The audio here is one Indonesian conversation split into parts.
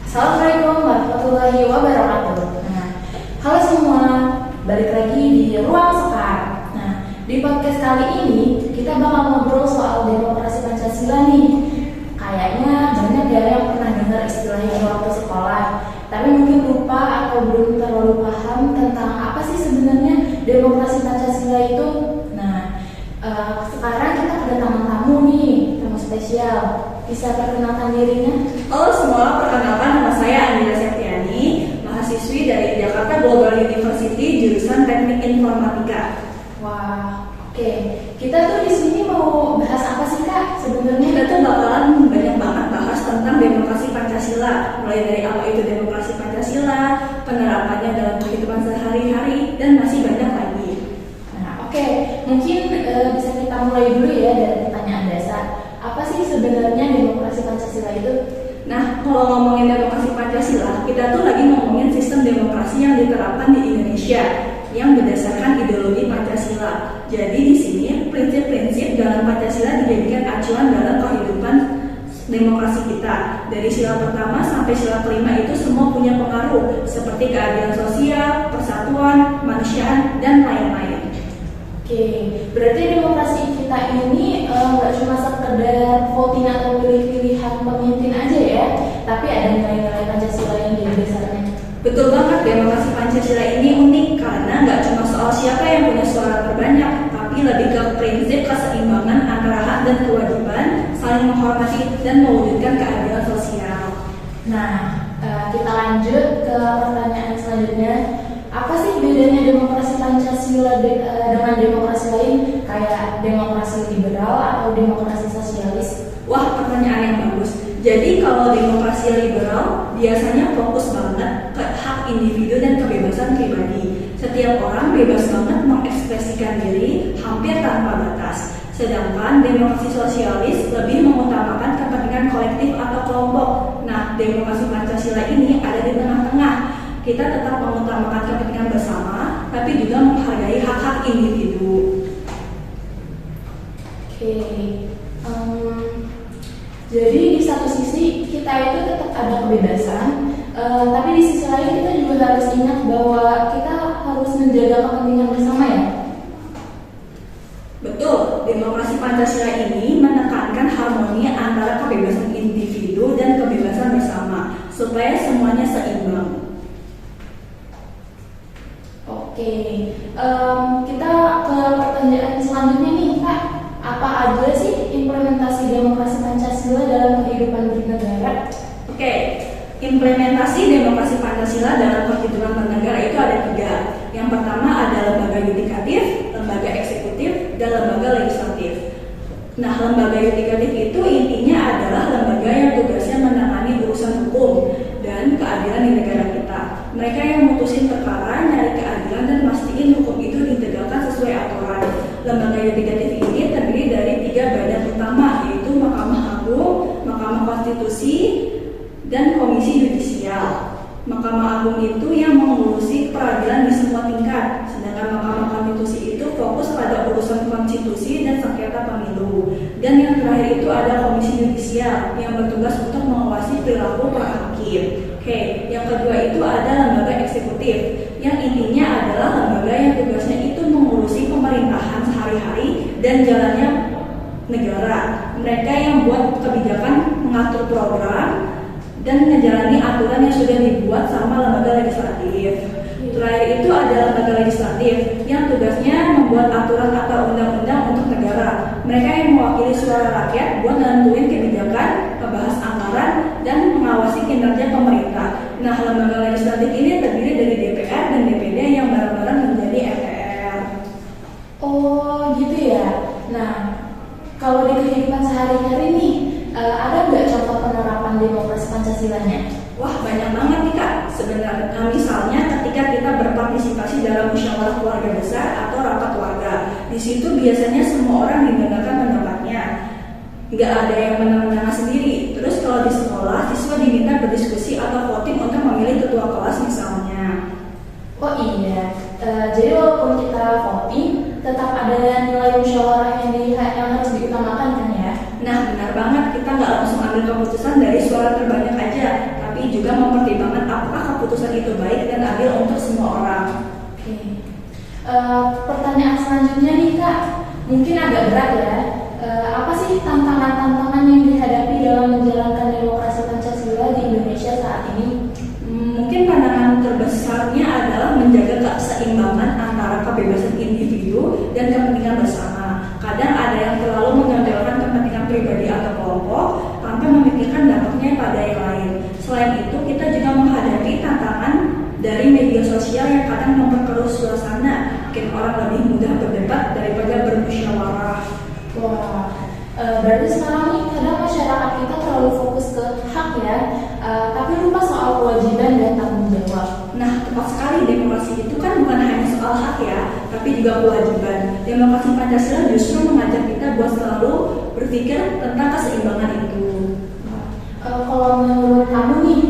Assalamualaikum warahmatullahi wabarakatuh. Halo semua, balik lagi di Ruang Sekar. Di podcast kali ini kita bakal ngobrol soal demokrasi Pancasila nih. Kayaknya banyak ya yang pernah dengar istilahnya waktu sekolah, tapi mungkin lupa atau belum terlalu paham tentang apa sih sebenarnya demokrasi Pancasila itu. Sekarang kita kedatangan tamu nih, tamu spesial. Bisa perkenalkan dirinya? Halo semua, perkenalkan nama saya Andrea Septiani, mahasiswi dari Jakarta Global University jurusan Teknik Informatika. Wah, oke. Kita tuh di sini mau bahas apa sih Kak sebenarnya? Kita tuh bakalan banyak banget bahas tentang demokrasi Pancasila, mulai dari apa itu demokrasi Pancasila, penerapannya dalam kehidupan sehari-hari, dan masih banyak lagi. Oke, mungkin bisa kita mulai dulu ya dari pertanyaan dasar. Apa sih sebenarnya demokrasi Pancasila itu? Nah, kalau ngomongin demokrasi Pancasila, kita tuh lagi ngomongin sistem demokrasi yang diterapkan di Indonesia yang berdasarkan ideologi Pancasila. Jadi di sini prinsip-prinsip dalam Pancasila dijadikan acuan dalam kehidupan demokrasi kita. Dari sila pertama sampai sila kelima itu semua punya pengaruh seperti keadilan sosial, persatuan, kemanusiaan, dan lain-lain. Oke, berarti demokrasi kita ini nggak cuma sekedar voting atau pilih-pilihan pemimpin aja ya, tapi ada nilai-nilai Pancasila yang jadi dasarnya. Betul banget, demokrasi Pancasila ini unik karena nggak cuma soal siapa yang punya suara terbanyak, tapi lebih ke prinsip keseimbangan antara hak dan kewajiban, saling menghormati dan mewujudkan keadilan sosial. Kita lanjut ke pertanyaan selanjutnya. Apa sih bedanya demokrasi Pancasila dengan demokrasi lain kayak demokrasi liberal atau demokrasi sosialis? Wah, pertanyaan yang bagus. Jadi kalau demokrasi liberal biasanya fokus banget ke hak individu dan kebebasan pribadi. Setiap orang bebas banget mengekspresikan diri hampir tanpa batas. Sedangkan demokrasi sosialis lebih mengutamakan kepentingan kolektif atau kelompok. Nah, demokrasi Pancasila ini ada di tengah-tengah. Kita tetap mengutamakan kepentingan bersama, tapi juga menghargai hak-hak individu. Oke, jadi di satu sisi kita itu tetap ada kebebasan, tapi di sisi lain kita juga harus ingat bahwa kita harus menjaga kepentingan bersama ya. Betul, demokrasi Pancasila ini menekankan harmoni antara kebebasan individu dan kebebasan bersama, supaya semuanya seimbang. Oke, kita ke pertanyaan selanjutnya nih Kak. Apa aja sih implementasi demokrasi Pancasila dalam kehidupan bernegara? Oke, implementasi demokrasi Pancasila dalam kehidupan bernegara itu ada 3. Yang pertama ada lembaga yudikatif, lembaga eksekutif, dan lembaga legislatif. Nah, lembaga yudikatif itu intinya adalah lembaga yang tugasnya menangani urusan hukum dan keadilan di negara kita. Mereka yang memutusin perkara, nyari keadilan, dan mastiin hukum itu ditegakkan sesuai aturan. Lembaga yudikatif ini terdiri dari 3 badan utama, yaitu Mahkamah Agung, Mahkamah Konstitusi, dan Komisi Yudisial. Mahkamah Agung itu yang mengurusi peradilan di semua tingkat, sedangkan Mahkamah Konstitusi itu fokus pada urusan konstitusi dan sengketa pemilu. Dan yang terakhir itu ada Komisi Yudisial yang bertugas untuk mengawasi perilaku para hakim. Oke, yang kedua itu ada lembaga eksekutif yang intinya adalah lembaga yang tugasnya itu mengurusi pemerintahan sehari-hari dan jalannya negara. Mereka yang buat kebijakan, mengatur program, dan menjalani aturan yang sudah dibuat sama lembaga legislatif. Terakhir itu ada lembaga legislatif yang tugasnya membuat aturan atau undang-undang untuk negara. Mereka yang mewakili suara rakyat buat nentuin kebijakan, membahas anggaran, dan mengawasi kinerja pemerintah. Nah, lembaga legislatif ini terdiri dari DPR dan DPD yang bareng-bareng menjadi MPR. Oh gitu ya. Nah, kalau di kehidupan sehari-hari nih, ada nggak contoh penerapan demokrasi Pancasila-nya? Wah, banyak banget nih Kak. Sebenarnya misalnya ketika kita berpartisipasi dalam musyawarah keluarga besar atau rapat keluarga, di situ biasanya semua orang didengarkan pendapatnya. Nggak ada yang menang-menang sendiri. Terus kalau di sekolah, siswa diminta berdiskusi atau voting untuk memilih ketua kelas misalnya. Oh iya, jadi walaupun kita voting, tetap ada nilai musyawarah yang harus diutamakan kan ya? Nah, benar banget, kita nggak langsung ambil keputusan dari dari suara terbanyak aja, tapi juga mempertimbangkan apakah keputusan itu baik dan adil untuk semua orang. Oke. Pertanyaan selanjutnya nih Kak, mungkin agak berat ya. Apa sih tantangan-tantangan yang dihadapi dalam menjalankan demokrasi Pancasila di Indonesia saat ini? Mungkin pandangan terbesarnya adalah menjaga keseimbangan antara kebebasan individu dan kepentingan bersama. Kadang ada yang terlalu mengandalkan kepentingan pribadi atau kelompok tanpa memikirkan dampaknya pada yang lain. Selain itu, kita juga menghadapi tantangan dari media sosial yang kadang memperkeruh suasana, bikin orang lebih mudah berdebat daripada bermusyawarah. Wah, berarti sekarang nih kadang masyarakat kita terlalu fokus ke hak ya, tapi lupa soal kewajiban dan tanggung jawab. Nah, tepat sekali, demokrasi itu kan bukan hanya soal hak ya, tapi juga kewajiban. Demokrasi Pancasila justru mengajak kita buat selalu berpikir tentang keseimbangan itu. Kalau menurut kamu nih,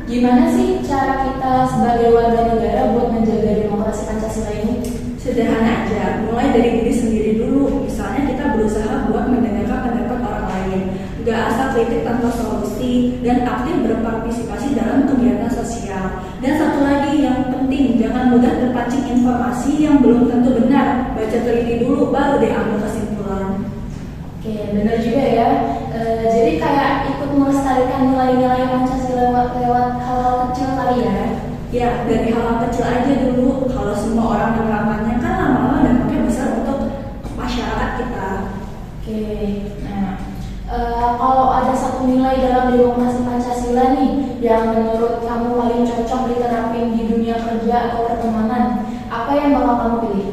gimana sih cara kita sebagai warga negara buat menjaga demokrasi Pancasila ini? Sederhana aja, mulai dari diri sendiri dulu. Misalnya kita berusaha buat mendengarkan pendapat orang lain, gak asal kritik tanpa solusi, dan aktif berpartisipasi dalam kegiatan sosial. Dan satu lagi yang penting, jangan mudah terpancing informasi yang belum tentu benar. Baca teliti dulu, baru deh ambil kesimpulan. Oke, benar juga ya. Jadi kayak ikut melestarikan nilai-nilai Pancasila lewat hal-hal kecil kali ya. Ya, dari hal kecil aja dulu. Kalau semua orang menerapkannya kan lama-lama dampaknya besar untuk masyarakat kita. Oke, nah kalau ada satu nilai dalam demokrasi Pancasila nih yang menurut kamu paling cocok diterapin di dunia kerja atau pertemanan, apa yang bakal kamu pilih?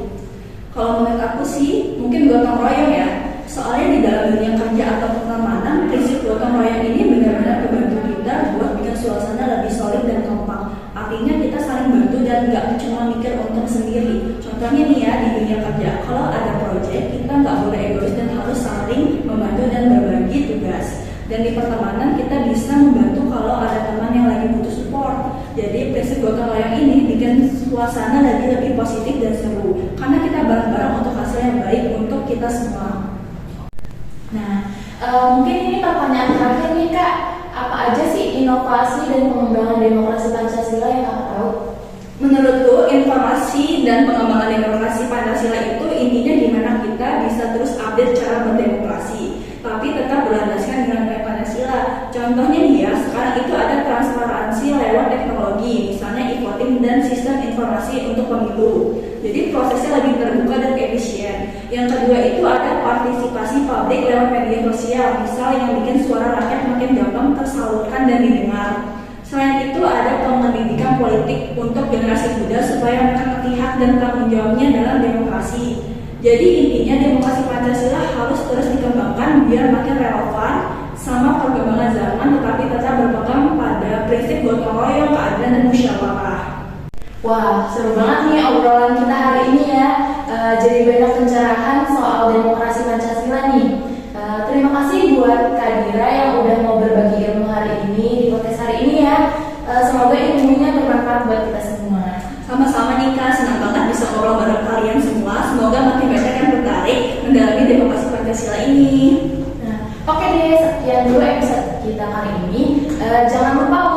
Kalau menurut aku sih, mungkin gotong royong ya. Soalnya di dalam dunia kerja atau pertemanan, prinsip gotong royong ini benar-benar membantu kita buat bikin suasana lebih solid dan kompak. Artinya kita saling bantu dan nggak cuma mikir untung sendiri. Contohnya nih ya, di dunia kerja, kalau ada proyek, kita nggak boleh egois dan harus saling membantu dan berbagi tugas. Dan di pertemanan kita bisa membantu kalau ada teman yang lagi butuh support. Jadi prinsip gotong royong ini bikin suasana lebih positif dan seru. Karena kita bareng-bareng untuk hasil yang baik untuk kita semua. Nah, mungkin ini pertanyaan terakhir nih Kak. Apa aja sih inovasi dan pengembangan demokrasi Pancasila yang Kakak tahu? Menurutku, informasi dan pengembangan demokrasi Pancasila itu intinya gimana kita bisa terus update cara berdemokrasi, tapi tetap berlandaskan nilai Pancasila. Contohnya nih ya, sekarang itu ada transparansi lewat teknologi, misalnya e-voting dan sistem informasi untuk pemilu. Jadi prosesnya lebih terbuka dan efisien. Yang kedua itu ada partisipasi publik lewat media sosial, misal yang bikin suara rakyat makin gampang tersalurkan dan didengar. Selain itu ada pendidikan politik untuk generasi muda supaya mereka ngerti hak dan tanggung jawabnya dalam demokrasi. Jadi intinya demokrasi Pancasila harus terus dikembangkan biar makin relevan sama perkembangan zaman, tetapi tetap berpegang pada prinsip gotong royong, keadilan dan musyawarah. Wah, seru banget nih obrolan kita hari ini ya. Jadi banyak pencerahan soal demokrasi Pancasila nih. Terima kasih buat Kak Dira yang udah mau berbagi ilmu hari ini di podcast hari ini ya. Semoga ilmunya bermanfaat buat kita semua. Sama-sama nih Kak, senang banget bisa ngobrol bareng kalian semua. Semoga makin banyak yang tertarik mendalami demokrasi Pancasila ini. Nah, oke deh, sekian dulu episode kita kali ini. Jangan lupa